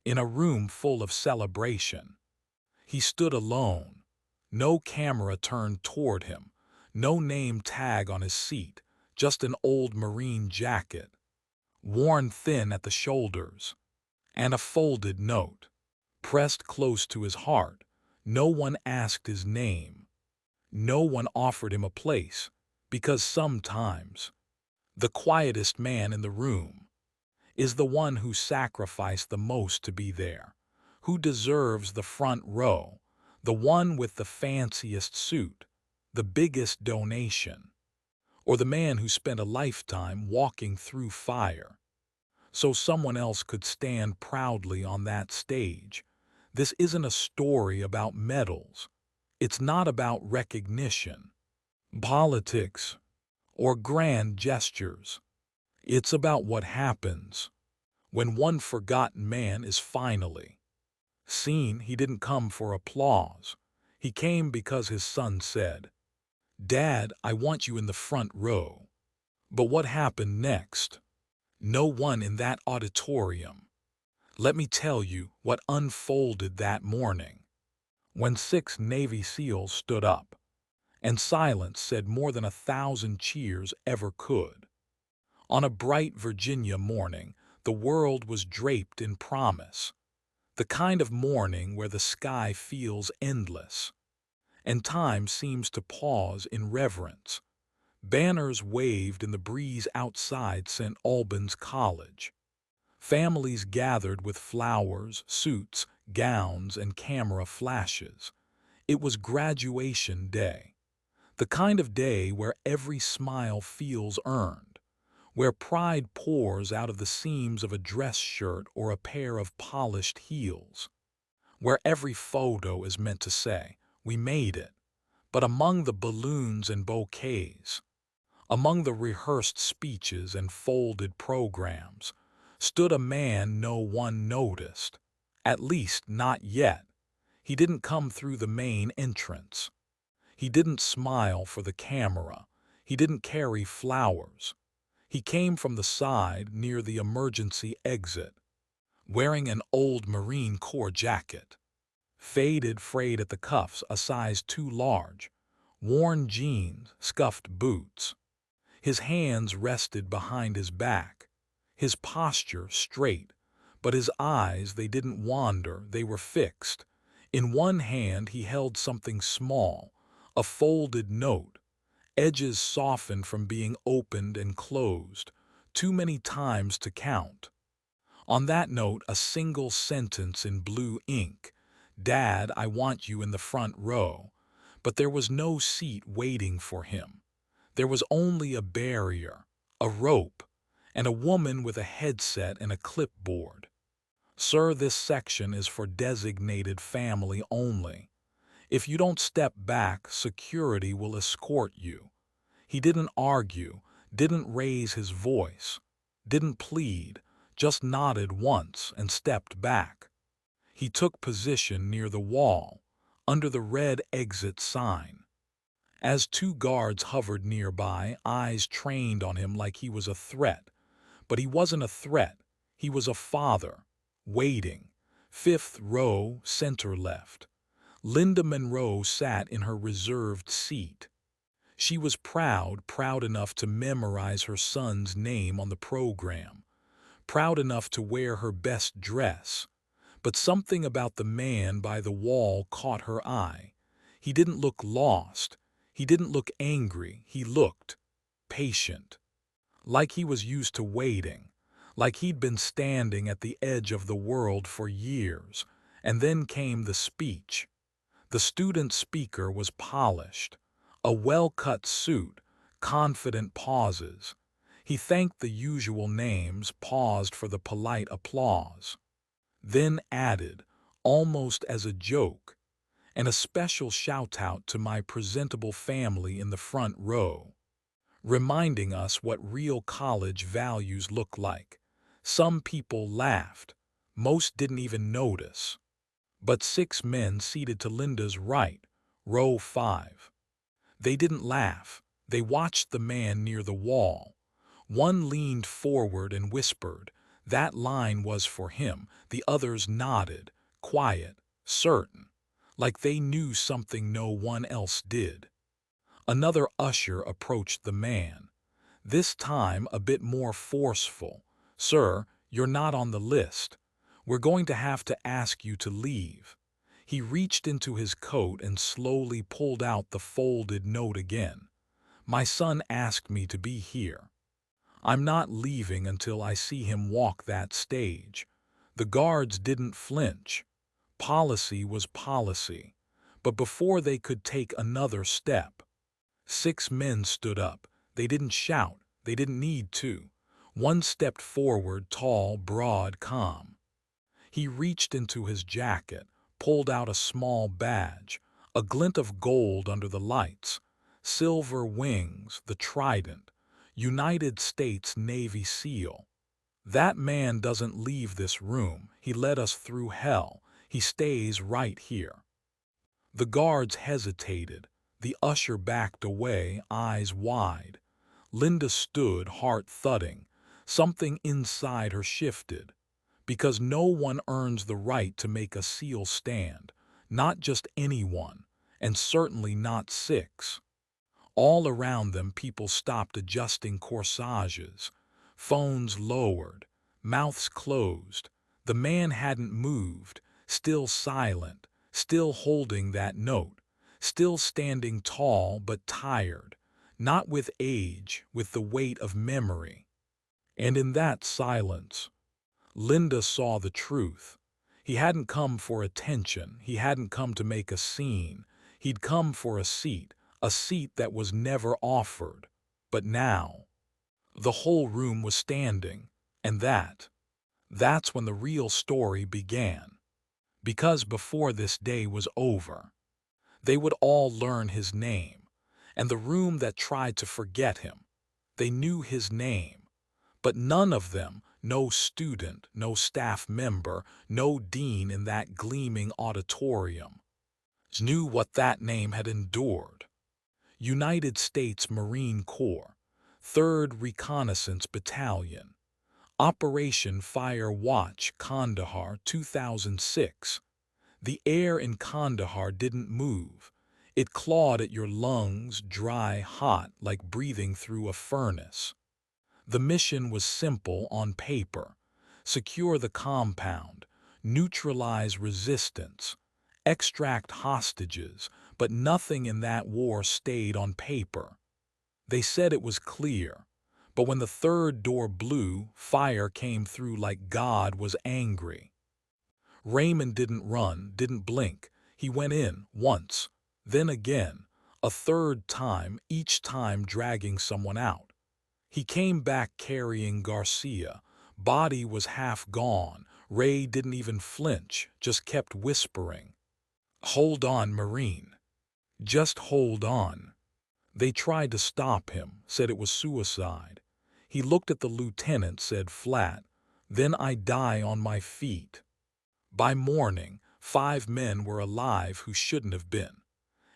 in a room full of celebration. He stood alone, no camera turned toward him, no name tag on his seat, just an old Marine jacket, worn thin at the shoulders, and a folded note, pressed close to his heart. No one asked his name. No one offered him a place, because sometimes the quietest man in the room is the one who sacrificed the most to be there, who deserves the front row, the one with the fanciest suit, the biggest donation, or the man who spent a lifetime walking through fire so someone else could stand proudly on that stage. This isn't a story about medals. It's not about recognition, politics, or grand gestures. It's about what happens when one forgotten man is finally seen. He didn't come for applause. He came because his son said, "Dad, I want you in the front row." But what happened next? No one in that auditorium. Let me tell you what unfolded that morning. When 6 Navy SEALs stood up, and silence said more than 1,000 cheers ever could. On a bright Virginia morning, the world was draped in promise, the kind of morning where the sky feels endless, and time seems to pause in reverence. Banners waved in the breeze outside St. Albans College. Families gathered with flowers, suits, gowns, and camera flashes. It was graduation day, the kind of day where every smile feels earned, where pride pours out of the seams of a dress shirt or a pair of polished heels, where every photo is meant to say, "We made it." But among the balloons and bouquets, among the rehearsed speeches and folded programs, stood a man no one noticed, at least not yet. He didn't come through the main entrance. He didn't smile for the camera. He didn't carry flowers. He came from the side near the emergency exit, wearing an old Marine Corps jacket, faded frayed at the cuffs a size too large, worn jeans, scuffed boots. His hands rested behind his back, his posture straight, but his eyes, they didn't wander, they were fixed. In one hand he held something small, a folded note, edges softened from being opened and closed, too many times to count. On that note, a single sentence in blue ink, "Dad, I want you in the front row." But there was no seat waiting for him. There was only a barrier, a rope, and a woman with a headset and a clipboard. "Sir, this section is for designated family only. If you don't step back, security will escort you." He didn't argue, didn't raise his voice, didn't plead, just nodded once and stepped back. He took position near the wall, under the red exit sign. As 2 guards hovered nearby, eyes trained on him like he was a threat. But he wasn't a threat. He was a father, waiting. 5th row, center left. Linda Monroe sat in her reserved seat. She was proud enough to memorize her son's name on the program, proud enough to wear her best dress. But something about the man by the wall caught her eye. He didn't look lost. He didn't look angry. He looked patient, like he was used to waiting, like he'd been standing at the edge of the world for years. And then came the speech. The student speaker was polished, a well-cut suit, confident pauses. He thanked the usual names, paused for the polite applause, then added, almost as a joke, "And a special shout-out to my presentable family in the front row," reminding us what real college values look like. Some people laughed. Most didn't even notice. But 6 men seated to Linda's right, row 5. They didn't laugh. They watched the man near the wall. One leaned forward and whispered, That line was for him. The others nodded, quiet, certain, like they knew something no one else did. Another usher approached the man, this time a bit more forceful. "Sir, you're not on the list. We're going to have to ask you to leave." He reached into his coat and slowly pulled out the folded note again. "My son asked me to be here. I'm not leaving until I see him walk that stage." The guards didn't flinch. Policy was policy. But before they could take another step, 6 men stood up. They didn't shout. They didn't need to. One stepped forward, tall, broad, calm. He reached into his jacket, pulled out a small badge, a glint of gold under the lights, silver wings, the trident, United States Navy SEAL. "That man doesn't leave this room. He led us through hell. He stays right here." The guards hesitated. The usher backed away, eyes wide. Linda stood, heart thudding. Something inside her shifted. Because no one earns the right to make a SEAL stand. Not just anyone, and certainly not 6. All around them, people stopped adjusting corsages. Phones lowered, mouths closed. The man hadn't moved, still silent, still holding that note, still standing tall but tired, not with age, with the weight of memory. And in that silence, Linda saw the truth. He hadn't come for attention. He hadn't come to make a scene. He'd come for a seat that was never offered. But now, the whole room was standing, and that's when the real story began. Because before this day was over, they would all learn his name, and the room that tried to forget him, they knew his name. But none of them, no student, no staff member, no dean in that gleaming auditorium, knew what that name had endured. United States Marine Corps, 3rd Reconnaissance Battalion, Operation Fire Watch, Kandahar, 2006. The air in Kandahar didn't move. It clawed at your lungs, dry, hot, like breathing through a furnace. The mission was simple on paper: secure the compound, neutralize resistance, extract hostages, but nothing in that war stayed on paper. They said it was clear, but when the third door blew, fire came through like God was angry. Raymond didn't run, didn't blink. He went in once, then again, a third time, each time dragging someone out. He came back carrying Garcia. Body was half gone. Ray didn't even flinch, just kept whispering, "Hold on, Marine. Just hold on." They tried to stop him, said it was suicide. He looked at the lieutenant, said flat, "Then I die on my feet." By morning, 5 men were alive who shouldn't have been,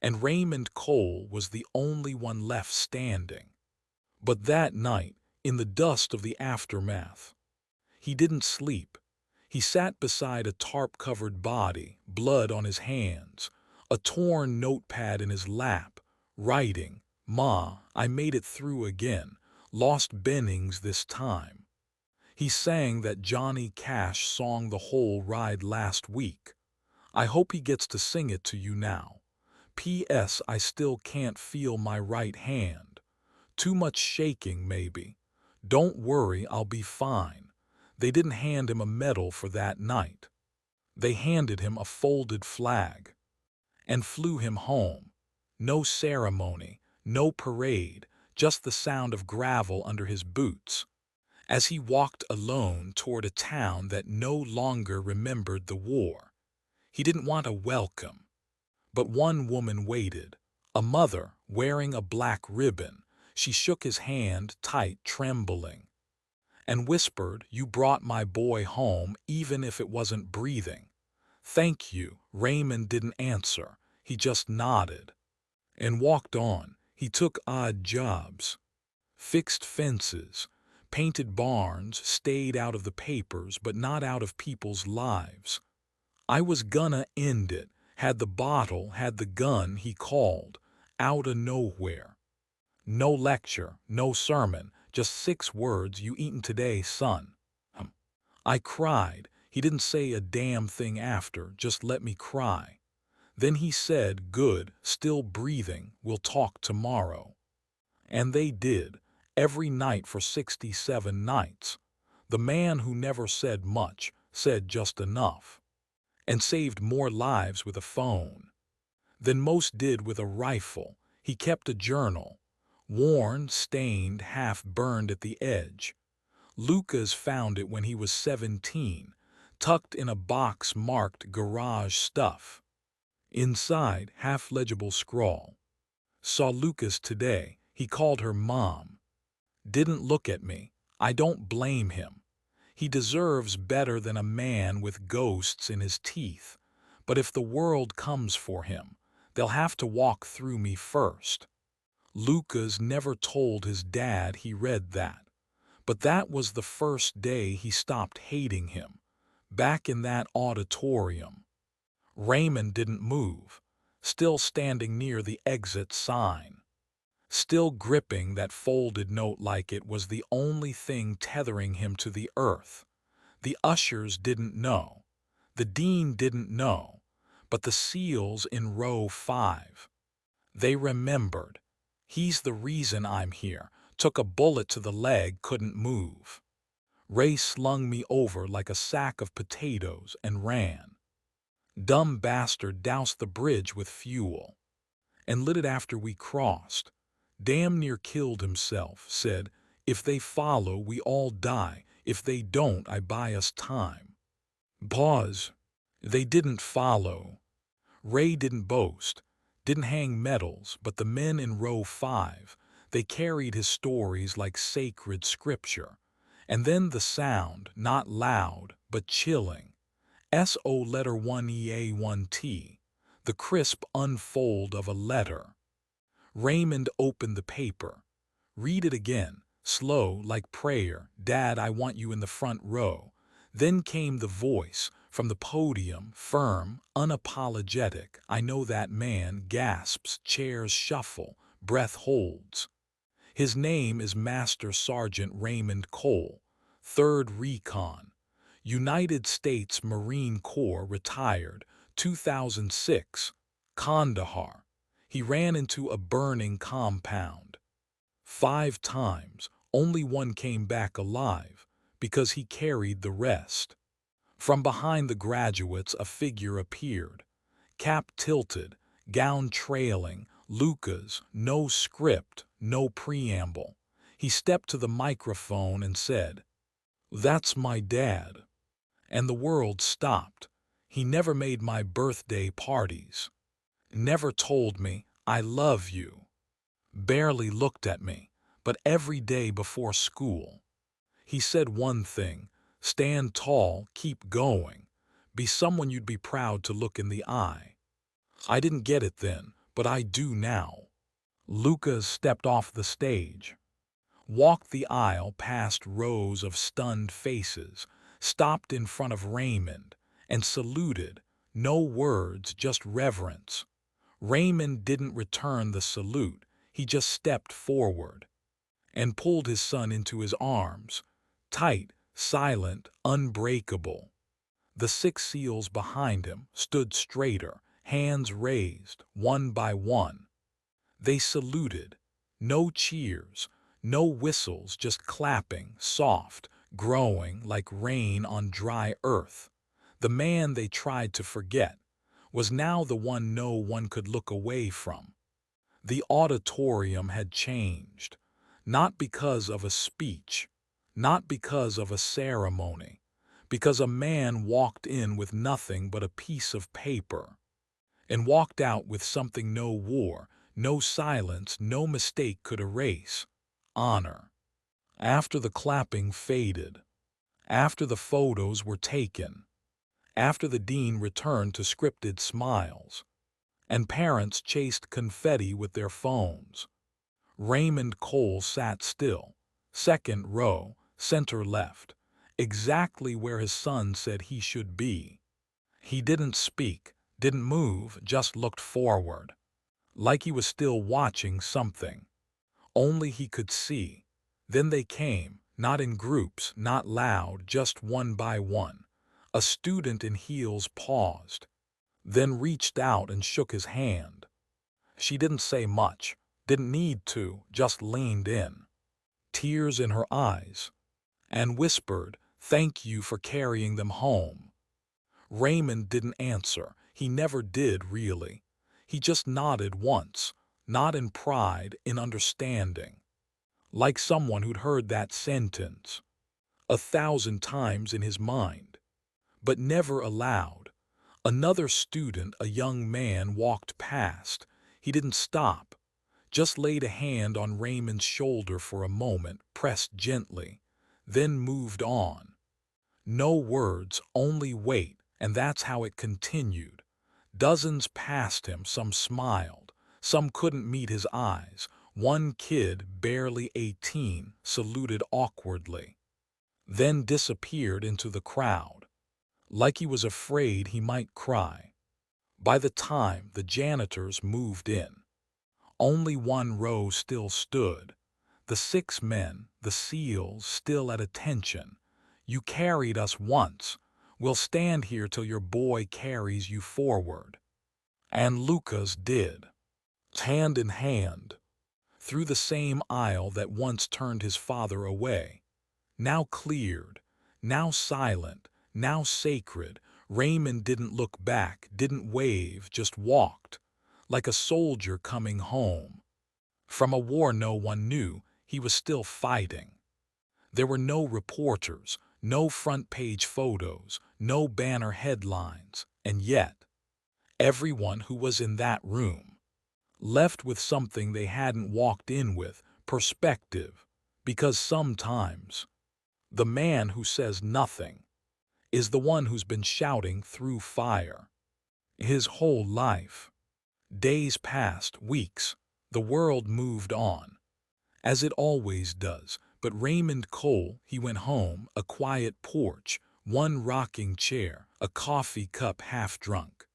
and Raymond Cole was the only one left standing. But that night, in the dust of the aftermath, he didn't sleep. He sat beside a tarp-covered body, blood on his hands, a torn notepad in his lap, writing, "Ma, I made it through again, lost Bennings this time." He sang that Johnny Cash song the whole ride last week. I hope he gets to sing it to you now. P.S. I still can't feel my right hand. Too much shaking, maybe. Don't worry, I'll be fine. They didn't hand him a medal for that night. They handed him a folded flag and flew him home. No ceremony, no parade, just the sound of gravel under his boots, as he walked alone toward a town that no longer remembered the war. He didn't want a welcome, but one woman waited, a mother wearing a black ribbon. She shook his hand tight, trembling, and whispered, "You brought my boy home, even if it wasn't breathing." "Thank you." Raymond didn't answer. He just nodded and walked on. He took odd jobs, fixed fences, Painted barns stayed out of the papers, but not out of people's lives. I was gonna end it, had the bottle, had the gun, he called, out of nowhere. No lecture, no sermon, just 6 words: you eatin' today, son? I cried. He didn't say a damn thing after, just let me cry. Then he said, good, still breathing, we'll talk tomorrow. And they did, every night for 67 nights. The man who never said much said just enough, and saved more lives with a phone than most did with a rifle. He kept a journal, worn, stained, half burned at the edge. Lucas found it when he was 17, tucked in a box marked garage stuff. Inside, half-legible scrawl. Saw Lucas today. He called her mom. Didn't look at me. I don't blame him. He deserves better than a man with ghosts in his teeth. But if the world comes for him, they'll have to walk through me first. Lucas never told his dad he read that. But that was the first day he stopped hating him. Back in that auditorium. Raymond didn't move, still standing near the exit sign. Still gripping that folded note like it was the only thing tethering him to the earth. The ushers didn't know. The dean didn't know. But the SEALs in row 5. They remembered. He's the reason I'm here. Took a bullet to the leg, couldn't move. Ray slung me over like a sack of potatoes and ran. Dumb bastard doused the bridge with fuel and lit it after we crossed. Damn near killed himself, said, if they follow, we all die. If they don't, I buy us time. Pause. They didn't follow. Ray didn't boast, didn't hang medals, but the men in row 5, they carried his stories like sacred scripture. And then the sound, not loud, but chilling. S-O letter 1-E-A-1-T, the crisp unfold of a letter. Raymond opened the paper. Read it again, slow, like prayer. Dad, I want you in the front row. Then came the voice, from the podium, firm, unapologetic. I know that man. Gasps, chairs shuffle, breath holds. His name is Master Sergeant Raymond Cole, 3rd Recon, United States Marine Corps, retired, 2006, Kandahar. He ran into a burning compound. 5 times, only one came back alive, because he carried the rest. From behind the graduates a figure appeared, cap tilted, gown trailing. Lucas, no script, no preamble. He stepped to the microphone and said, "That's my dad." And the world stopped. He never made my birthday parties. Never told me, I love you. Barely looked at me, but every day before school. He said one thing, stand tall, keep going. Be someone you'd be proud to look in the eye. I didn't get it then, but I do now. Lucas stepped off the stage, walked the aisle past rows of stunned faces, stopped in front of Raymond, and saluted. No words, just reverence. Raymond didn't return the salute. He just stepped forward and pulled his son into his arms, tight, silent, unbreakable. The 6 SEALs behind him stood straighter, hands raised, one by one. They saluted. No cheers, no whistles, just clapping, soft, growing like rain on dry earth. The man they tried to forget was now the one no one could look away from. The auditorium had changed, not because of a speech, not because of a ceremony, because a man walked in with nothing but a piece of paper, and walked out with something no war, no silence, no mistake could erase: honor. After the clapping faded, after the photos were taken, after the dean returned to scripted smiles, and parents chased confetti with their phones, Raymond Cole sat still, 2nd row, center left, exactly where his son said he should be. He didn't speak, didn't move, just looked forward, like he was still watching something. Only he could see. Then they came, not in groups, not loud, just one by one. A student in heels paused, then reached out and shook his hand. She didn't say much, didn't need to, just leaned in, tears in her eyes, and whispered, "Thank you for carrying them home." Raymond didn't answer. He never did, really. He just nodded once, not in pride, in understanding, like someone who'd heard that sentence 1,000 times in his mind, but never aloud. Another student, a young man, walked past. He didn't stop, just laid a hand on Raymond's shoulder for a moment, pressed gently, then moved on. No words, only weight, and that's how it continued. Dozens passed him, some smiled, some couldn't meet his eyes. One kid, barely 18, saluted awkwardly, then disappeared into the crowd, like he was afraid he might cry. By the time the janitors moved in, only one row still stood. The 6 men, the SEALs, still at attention. "You carried us once. We'll stand here till your boy carries you forward." And Lucas did, hand in hand, through the same aisle that once turned his father away. Now cleared, now silent, now sacred. Raymond didn't look back, didn't wave, just walked, like a soldier coming home from a war no one knew he was still fighting. There were no reporters, no front-page photos, no banner headlines, and yet everyone who was in that room left with something they hadn't walked in with: perspective. Because sometimes the man who says nothing is the one who's been shouting through fire his whole life. Days passed, weeks. The world moved on, as it always does. But Raymond Cole, he went home, a quiet porch, one rocking chair, a coffee cup half drunk,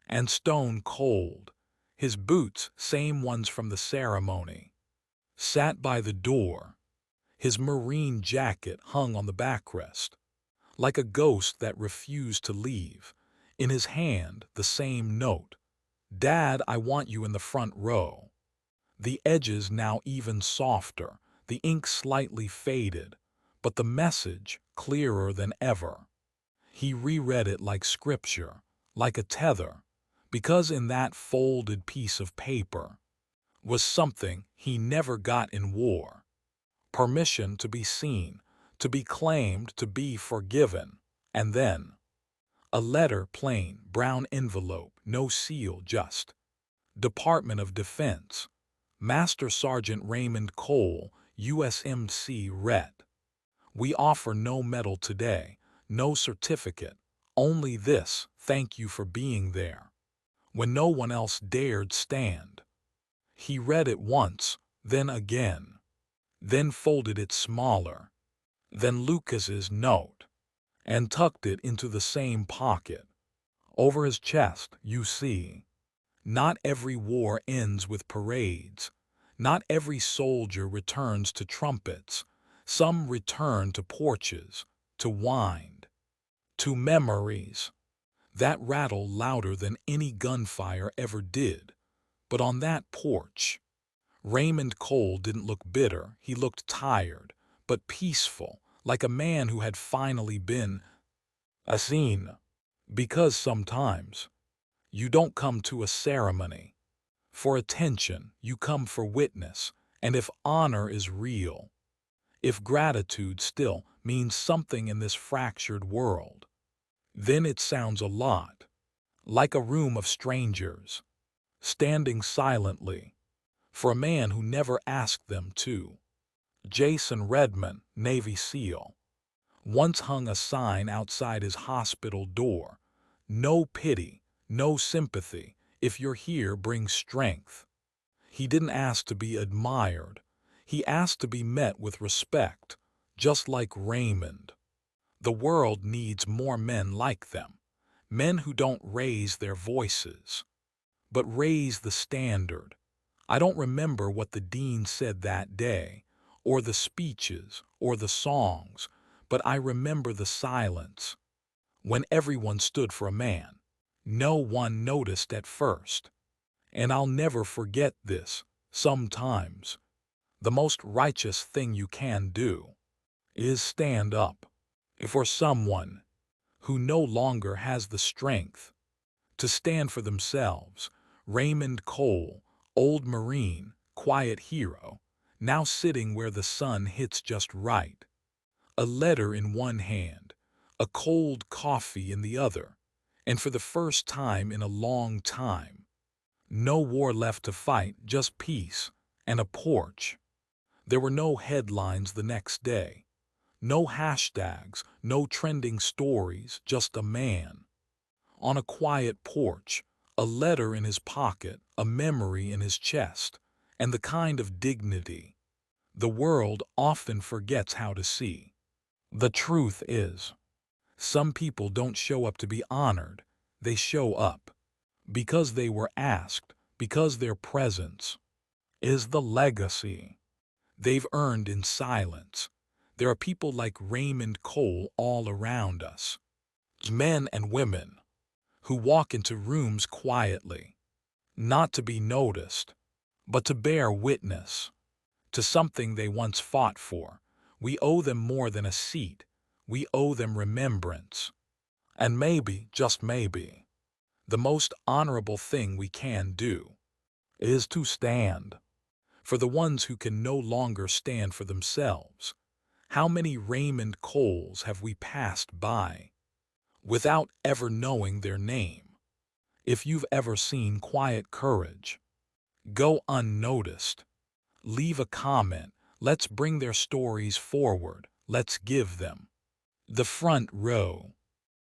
and stone cold. His boots, same ones from the ceremony, sat by the door. His Marine jacket hung on the backrest, like a ghost that refused to leave. In his hand, the same note: "Dad, I want you in the front row." The edges now even softer, the ink slightly faded, but the message clearer than ever. He reread it like scripture, like a tether, because in that folded piece of paper was something he never got in war: permission to be seen, to be claimed, to be forgiven. And then a letter, plain, brown envelope, no seal, just Department of Defense, Master Sergeant Raymond Cole, USMC Ret. "We offer no medal today, no certificate, only this: thank you for being there when no one else dared stand." He read it once, then again, then folded it smaller than Lucas's note, and tucked it into the same pocket. Over his chest, "You see, not every war ends with parades. Not every soldier returns to trumpets. Some return to porches, to wind, to memories that rattle louder than any gunfire ever did." But on that porch, Raymond Cole didn't look bitter. He looked tired, but peaceful, like a man who had finally been seen. Because sometimes you don't come to a ceremony for attention, you come for witness. And if honor is real, if gratitude still means something in this fractured world, then it sounds a lot like a room of strangers, standing silently for a man who never asked them to. Jason Redman, Navy SEAL, once hung a sign outside his hospital door: "No pity, no sympathy. If you're here, bring strength." He didn't ask to be admired. He asked to be met with respect, just like Raymond. The world needs more men like them, men who don't raise their voices, but raise the standard. I don't remember what the dean said that day, or the speeches, or the songs, but I remember the silence. When everyone stood for a man, no one noticed at first. And I'll never forget this. Sometimes, the most righteous thing you can do is stand up for someone who no longer has the strength to stand for themselves. Raymond Cole, old Marine, quiet hero, now sitting where the sun hits just right. A letter in one hand, a cold coffee in the other, and for the first time in a long time, no war left to fight, just peace and a porch. There were no headlines the next day, no hashtags, no trending stories, just a man on a quiet porch, a letter in his pocket, a memory in his chest, and the kind of dignity the world often forgets how to see. The truth is, some people don't show up to be honored, they show up because they were asked, because their presence is the legacy they've earned in silence. There are people like Raymond Cole all around us, men and women who walk into rooms quietly, not to be noticed, but to bear witness to something they once fought for. We owe them more than a seat. We owe them remembrance. And maybe, just maybe, the most honorable thing we can do is to stand for the ones who can no longer stand for themselves. How many Raymond Coles have we passed by without ever knowing their name? If you've ever seen quiet courage go unnoticed, leave a comment. Let's bring their stories forward. Let's give them the front row.